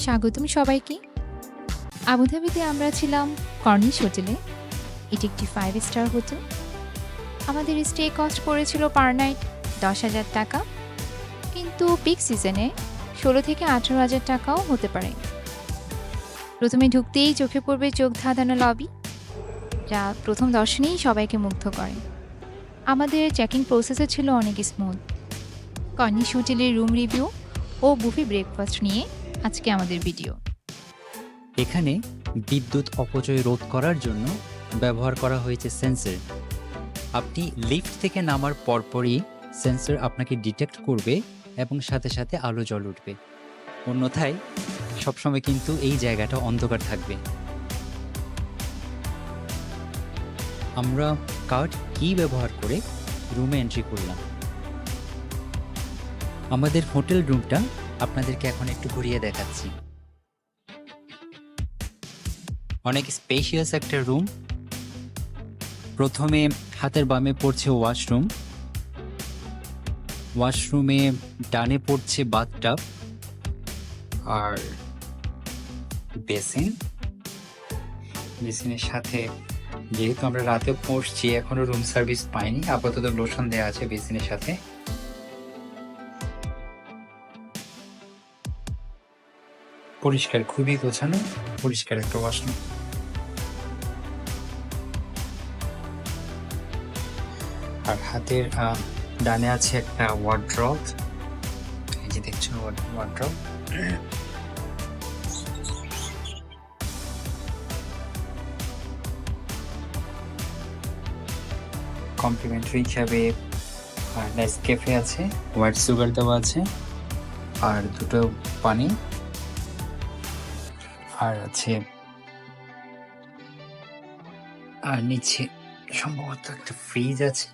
স্বাগতম সবাইকে। আবুধাবিতে আমরা ছিলাম কর্নিশ হোটেলে। এটি একটি 5 স্টার হোটেল। আমাদের স্টে কস্ট পড়েছিল পার নাইট 10,000 টাকা, কিন্তু পিক সিজনে 16 থেকে 18,000 টাকাও হতে পারে। প্রথমে ঢুকতেই চোখে পড়বে চোখ ধাঁধানো লবি, যা প্রথম দর্শনেই সবাইকে মুগ্ধ করে। আমাদের চেকিং প্রসেসও ছিল অনেক স্মুথ। কর্নিশ হোটেলের রুম রিভিউ ও বুফে ব্রেকফাস্ট নিয়ে আজকে আমাদের ভিডিও। এখানে বিদ্যুৎ অপচয় রোধ করার জন্য ব্যবহার করা হয়েছে সেন্সর। আপনি লিফট থেকে নামার পরপরই সেন্সর আপনাকে ডিটেক্ট করবে এবং সাথে সাথে আলো জ্বল উঠবে। অন্যথায় সবসময় কিন্তু এই জায়গাটা অন্ধকার থাকবে। আমরা কার্ড কি ব্যবহার করে রুমে এন্ট্রি করলাম। আমাদের হোটেল রুমটা আপনাদেরকে এখন একটু ঘুরিয়ে দেখাচ্ছি। অনেক স্পেশিয়াস একটা রুম। প্রথমে হাতের বামে পড়ছে ওয়াশরুম, ওয়াশরুমে ডানে পড়ছে বাথটাব আর বেসিন। বেসিনের সাথে, যেহেতু আমরা রাতে পৌঁছছি এখনো রুম সার্ভিস পাইনি, আপাতত লোশন দেওয়া আছে বেসিনের সাথে। পরিষ্কার, খুবই গোছানো, পরিষ্কার একটা ওয়াশরুম। আর হাতের ডানে আছে একটা ওয়ার্ড্রব। এই যে দেখছেন ওয়ার্ড্রব। কমপ্লিমেন্টারি হিসাবে নেসক্যাফে আছে, হোয়াইট সুগার দেওয়া আছে, আর দুটো পানি, আর আছে আর নিচে সম্ভবত একটা ফ্রিজ আছে।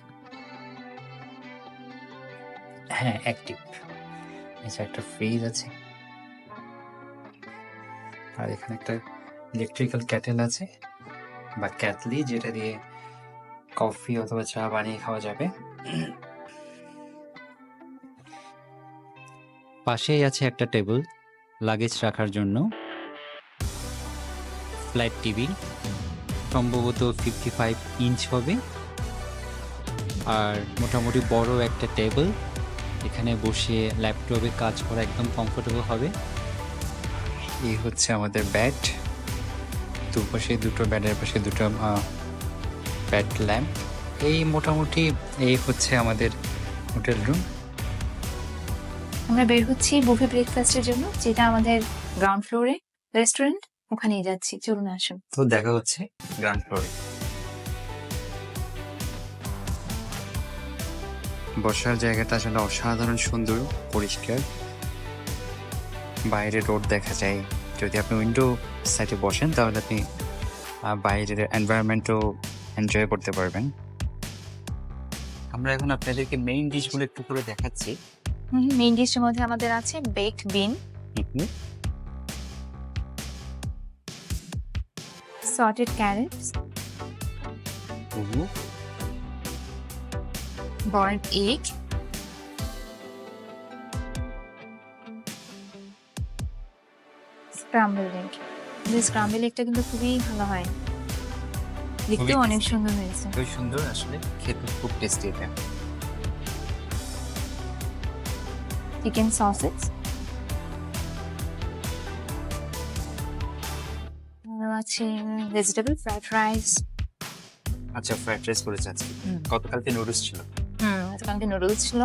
হ্যাঁ, অ্যাক্টিভ। নিচে একটা ফ্রিজ আছে, আর এখানে একটা ইলেকট্রিক্যাল ক্যাটেল আছে বা ক্যাটলি, যেটা দিয়ে কফি অথবা চা বানিয়ে খাওয়া যাবে। পাশেই আছে একটা টেবিল লাগেজ রাখার জন্য। ফ্ল্যাট টিভি, সম্ভবত 55 ইঞ্চ হবে, আর মোটামুটি বড় একটা টেবিল। এখানে বসে ল্যাপটপে কাজ করা একদম কমফোর্টেবল হবে। এই হচ্ছে আমাদের বেড, দুপাশে দুটো বেডের পাশে দুটো বেড ল্যাম্প। এই মোটামুটি এই হচ্ছে আমাদের হোটেল রুম। আমরা বের হচ্ছি বুফে ব্রেকফাস্টের জন্য, যেটা আমাদের গ্রাউন্ড ফ্লোরে রেস্টুরেন্ট, ওখানেই যাচ্ছি। চলুন আসুন। তো দেখা হচ্ছে গ্রাউন্ড ফ্লোরে। বসার জায়গাটা আসলে অসাধারণ সুন্দর, পরিষ্কার। বাইরে রোড দেখা যায়। যদি আপনি উইন্ডো সাইডে বসেন তাহলে আপনি বাইরের এনভায়রনমেন্টও এনজয় করতে পারবেন। আমরা এখন আপনাদেরকে মেইন ডিশগুলো একটু করে দেখাচ্ছি। মেইন ডিশের মধ্যে আমাদের আছে baked bean, sauteed carrots, boiled egg, scrambled egg. Scrambled এগটা কিন্তু খুবই ভালো হয়, দেখতেও অনেক সুন্দর হয়েছে। খুবই সুন্দর, আসলে খেতে খুব টেস্টি এটা। চিকেন সসেজ, আছে ভেজিটেবল ফ্রাইড রাইস। আচ্ছা, ফ্রাইড রাইস করেছে আজকে। গতকালকে নুডলস ছিল। আজকালকে নুডলস ছিল।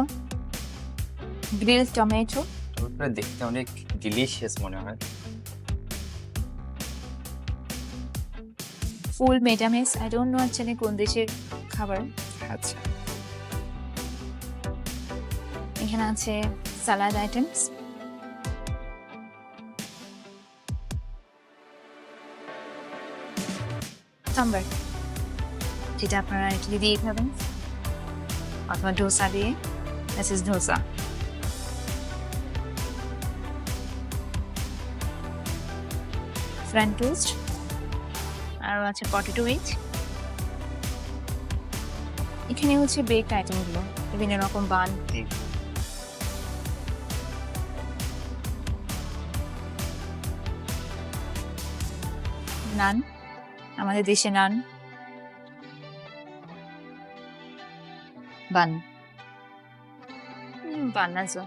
গ্রিল টমেটো, ওটা দেখতে অনেক ডিলিশিয়াস মনে হয়। ফুল মেডামেস, আই ডোন্ট নো অ্যাকচুয়ালি কোন দেশের খাবার। আচ্ছা, এখানে আছে সালাদ আইটেমস, সাম্বার, যেটা আপনারা ইডলি দিয়ে খাবেন অথবা ডোসা দিয়ে। This is dosa. French toast, আরও আছে পটেটো ওয়েজ। এখানে হচ্ছে বেকড আইটেমগুলো, বিভিন্ন রকম বান, নান, আমাদের দেশে নান, বান, বানাজো,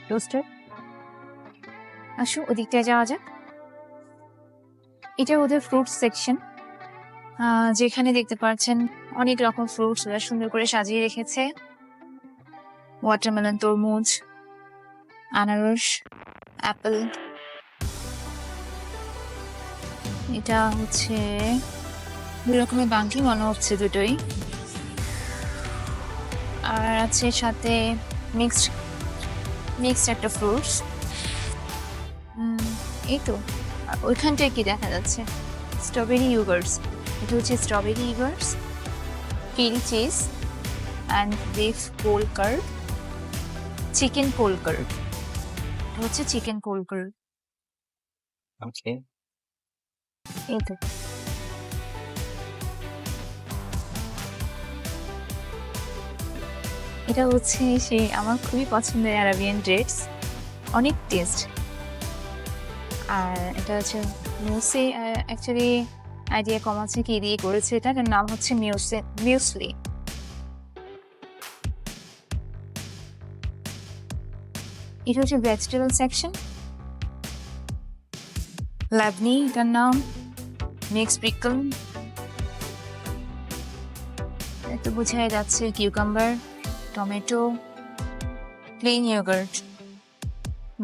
টোস্টার। আসো ওদিকটায় যাওয়া যাক। এটা ওদের ফ্রুট সেকশন, যেখানে দেখতে পাচ্ছেন অনেক রকম ফ্রুটস ওরা সুন্দর করে সাজিয়ে রেখেছে। ওয়াটারমেলন, তরমুজ, আনারস, অ্যাপেল। এটা হচ্ছে দুই রকমের বাঙ্কি মনে হচ্ছে দুটোই। আর আছে সাথে মিক্সড একটা ফ্রুটস। এই তো। আর ওইখানটায় কি দেখা যাচ্ছে? Strawberry yoghurts. এটা হচ্ছে strawberry yoghurts, green cheese and beef cold cut, chicken cold cut. এটা হচ্ছে চিকেন কোল্ড কার্ড। ওকে। এই তো। এটা হচ্ছে সেই আমার খুবই পছন্দের অ্যারাবিয়ান ডেটস, অনেক টেস্ট। আর এটা হচ্ছে মিউসি, অ্যাকচুয়ালি আইডিয়া কম আছে কি দিয়ে করেছে। এটার নাম হচ্ছে মিউসলি। এটা হচ্ছে ভেজিটেবল সেকশন। লাবনি এটার নাম, মিক্স পিকল। এত বোঝাই যাচ্ছে কিউকাম্বার, টমেটো, প্লেন ইয়োগার্ট,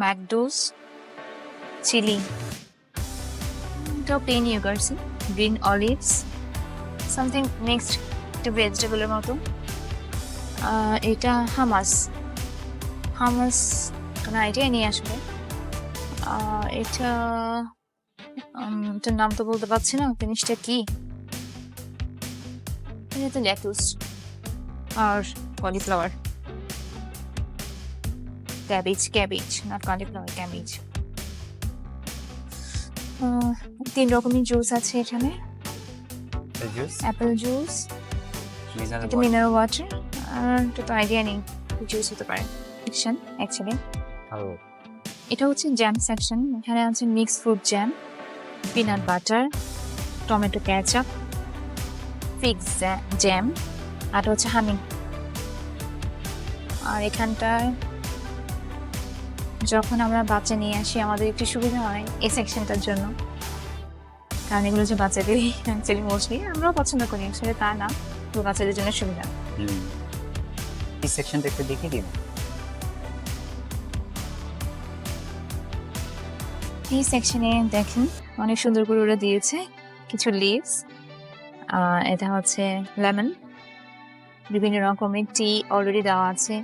ম্যাকডোস, চিলি। এটাও plain yoghurts, green olives, something mixed একটা ভেজিটেবলের মতো। এটা হামাস কোনো আইডিয়া নিয়ে আসবে। এটার নাম তো বলতে পারছি না, জিনিসটা কি। এটা তো লেটুস আর cauliflower, cabbage not cauliflower, cabbage. 3 রকমের জুস আছে এখানে। অ্যাপেল জুস, এটা মিনারেল ওয়াটার, আর এটা তো আইডিয়া নেই জুস হতে পারে। সেকশন অ্যাকচুয়ালি এটা হচ্ছে জ্যাম সেকশন। এখানে আছে mix fruit jam, peanut butter, tomato ketchup, fig jam, আর হচ্ছে হানি। আর এখানটায় যখন আমরা বাচ্চা নিয়ে আসি আমাদের একটু সুবিধা হয় এই সেকশনটার জন্য, কারণ এগুলো হচ্ছে বাচ্চাদেরই অ্যাকচুয়ালি মোস্টলি। আমরাও পছন্দ করি, আসলে তা না, তো বাচ্চাদের জন্য সুবিধা। এই সেকশনটা একটু দেখিয়ে দিন। এই সেকশনে দেখেন অনেক সুন্দর করে ওরা দিয়েছে কিছু লিভস। এটা হচ্ছে লেমন, বিভিন্ন রকমের টি অলরেডি দেওয়া আছে,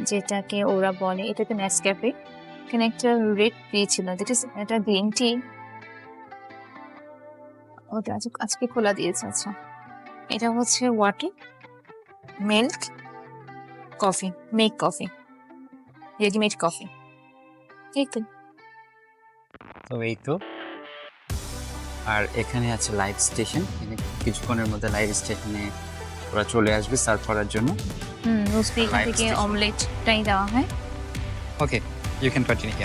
যেটাকে ওরা বলে, এটাতে নেসক্যাফে। এখানে একটা রেড টি ছিল, এটা গ্রিন টি, ওটা আজকে খোলা দিয়েছে। আচ্ছা, এটা হচ্ছে water, milk, coffee, make coffee, readymade coffee. এই তো। তো এই তো। আর এখানে আছে লাইভ স্টেশন, কিছুক্ষণের মধ্যে লাইভ স্টেশনে ওরা চলে আসবে সার্ভ করার জন্য। মোস্টলি এখান Live থেকে station. অমলেটটাই দেওয়া হয়। Okay, you can continue.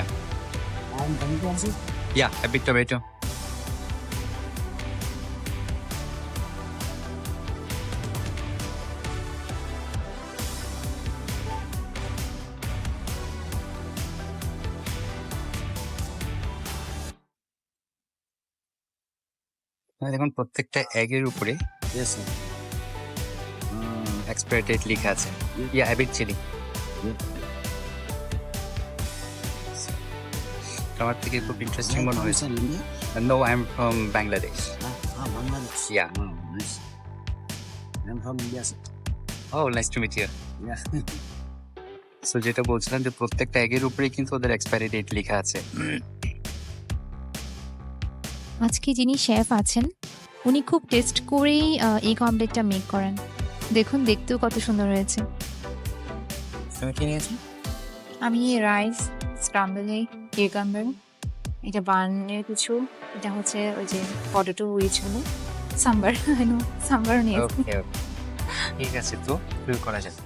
Yeah a big tomato. দেখুন প্রত্যেকটা এগের উপরে এক্সপায়ারি ডেট লেখা আছে। ইয়া a bit chili. আমার থেকে খুব ইন্টারেস্টিং মনে হয়েছে। No, I'm from Bangladesh. Bangladesh. Yeah. Oh, nice. I'm from India. Oh, nice to meet you. Yeah. So যেটা বলছিলাম যে প্রত্যেকটা এগের উপরে কিন্তু ওদের এক্সপায়ারি ডেট লেখা আছে। আজকে যিনি শেফ আছেন উনি খুব টেস্ট করেই এই অমলেটটা মেক করেন। দেখুন দেখতেও কত সুন্দর হয়েছে। তুমি কি নিয়েছো? আমি রাইস, স্ক্রাম্বল এগ, কিউকাম্বার, এটা বানের কিছু, এটা হচ্ছে ওই যে পটেটো উইচগুলো, সাম্বার সাম্বার নিয়েছি। ওকে, ঠিক আছে, তো শুরু করা যাক।